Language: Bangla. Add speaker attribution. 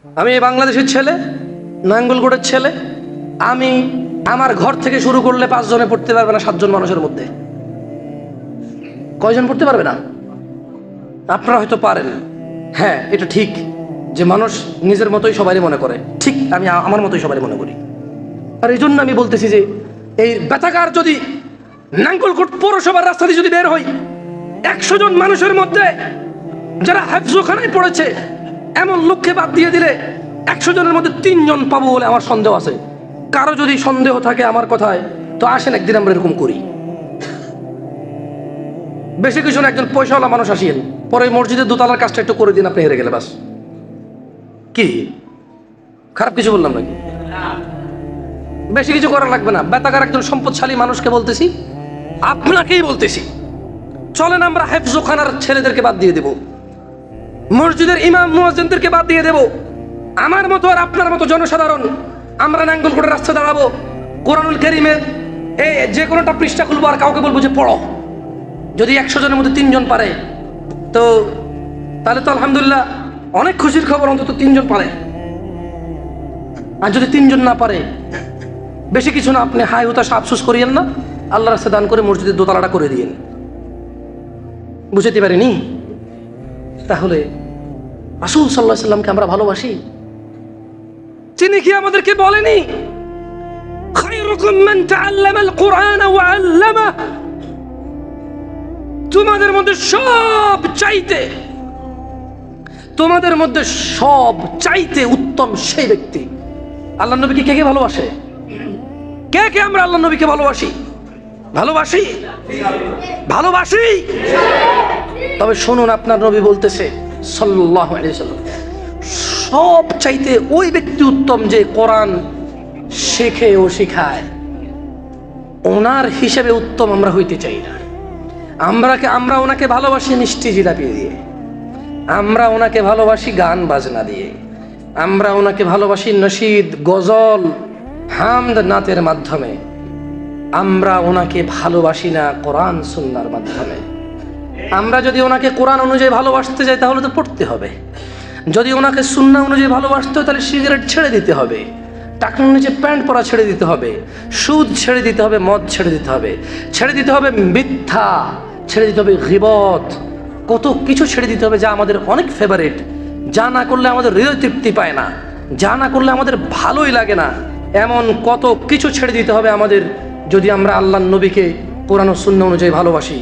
Speaker 1: আমি এই বাংলাদেশের ছেলে, নাঙ্গলকোটের ছেলে। আমি আমার ঘর থেকে শুরু করলে 5 জনে পড়তে পারবে না 7 জন মানুষের মধ্যে। কয়জন পড়তে পারবে না? আপনারা হয়তো পারেন। হ্যাঁ, এটা ঠিক যে মানুষ নিজের মতোই সবারই মনে করে, ঠিক আমি আমার মতোই সবারই মনে করি। আর এই জন্য আমি বলতেছি যে এই বেতাকার যদি নাঙ্গলকোট পৌরসভার রাস্তা দিয়ে যদি বের হই, 100 জন মানুষের মধ্যে যারা হাফজোখানায় পড়েছে এমন লোককে বাদ দিয়ে দিলে 100 জনের মধ্যে 3 জন পাবো বলে আমার সন্দেহ আছে। কারো যদি সন্দেহ থাকে আমার কথায়, তো আসেন একদিন আমরা এরকম করি। বেশি কিছু না, একজন পয়সাওয়ালা মানুষ আসিয়েন, পরে মসজিদের দোতলার কাজটা একটু করে দিন, আপনি হেরে গেলে বাস। কি খারাপ কিছু বললাম নাকি? বেশি কিছু করা লাগবে না। বেতাকার একজন সম্পদশালী মানুষকে বলতেছি, আপনাকেই বলতেছি, চলেন আমরা হেফজোখানার ছেলেদেরকে বাদ দিয়ে দেব, মসজিদের ইমাম মুয়াজ্জিনদেরকে বাদ দিয়ে দেব। আমার মতো আর আপনার মতো জনসাধারণ আমরা নাঙ্গলকোটের রাস্তায় দাঁড়াবো, কোরআনুল কারীমের এই যে কোনোটা পৃষ্ঠা খুলবো আর কাউকে বলবো যে পড়ো। যদি 100 জনের মধ্যে 3 জন পারে, তো তাহলে তো আলহামদুলিল্লাহ অনেক খুশির খবর, অন্তত 3 জন পারে। আর যদি 3 জন না পারে, বেশি কিছু না, আপনি হাই হুতাশা আফসোস করিয়েন না, আল্লাহর রাস্তায় দান করে মসজিদের দোতলাটা করে দিয়েন। বুঝতে পারিনি? তাহলে রাসূল সাল্লাল্লাহু আলাইহি সাল্লামকে আমরা ভালোবাসি। তিনি কি আমাদেরকে বলেনি খায়রুকুম মান তাআল্লামাল কুরআন ওয়া আল্লামা? তোমাদের মধ্যে সব চাইতে উত্তম সেই ব্যক্তি। আল্লাহ নবীকে কে কে ভালোবাসে? কে কে আমরা আল্লাহ নবীকে ভালোবাসি? ভালোবাসি। তবে শুনুন, আপনার নবী বলতেছে সাল্লাল্লাহু আলাইহি ওয়াসাল্লাম, সব চাইতে ওই ব্যক্তি উত্তম যে কোরআন শেখে ও শিখায়। ওনার হিসেবে উত্তম আমরা হইতে চাই না। আমরা ওনাকে ভালোবাসি মিষ্টি জিলাপি দিয়ে, আমরা ওনাকে ভালোবাসি গান বাজনা দিয়ে, আমরা ওনাকে ভালোবাসি নশীদ, গজল, হামদ, নাতের মাধ্যমে। আমরা ওনাকে ভালোবাসি না কোরআন সুন্নাহর মাধ্যমে। আমরা যদি ওনাকে কোরআন অনুযায়ী ভালোবাসতে যাই তাহলে তো পড়তে হবে। যদি ওনাকে সুন্নাহ অনুযায়ী ভালোবাসতে হয় তাহলে সিগারেট ছেড়ে দিতে হবে, টাকনুর নিচে প্যান্ট পরা ছেড়ে দিতে হবে, সুদ ছেড়ে দিতে হবে, মদ ছেড়ে দিতে হবে, ছেড়ে দিতে হবে মিথ্যা, ছেড়ে দিতে হবে গীবত, কত কিছু ছেড়ে দিতে হবে যা আমাদের অনেক ফেভারিট, যা না করলে আমাদের হৃদয় তৃপ্তি পায় না, যা না করলে আমাদের ভালোই লাগে না। এমন কত কিছু ছেড়ে দিতে হবে আমাদের, যদি আমরা আল্লাহর নবীকে কোরআন ও সুন্নাহ অনুযায়ী ভালোবাসি।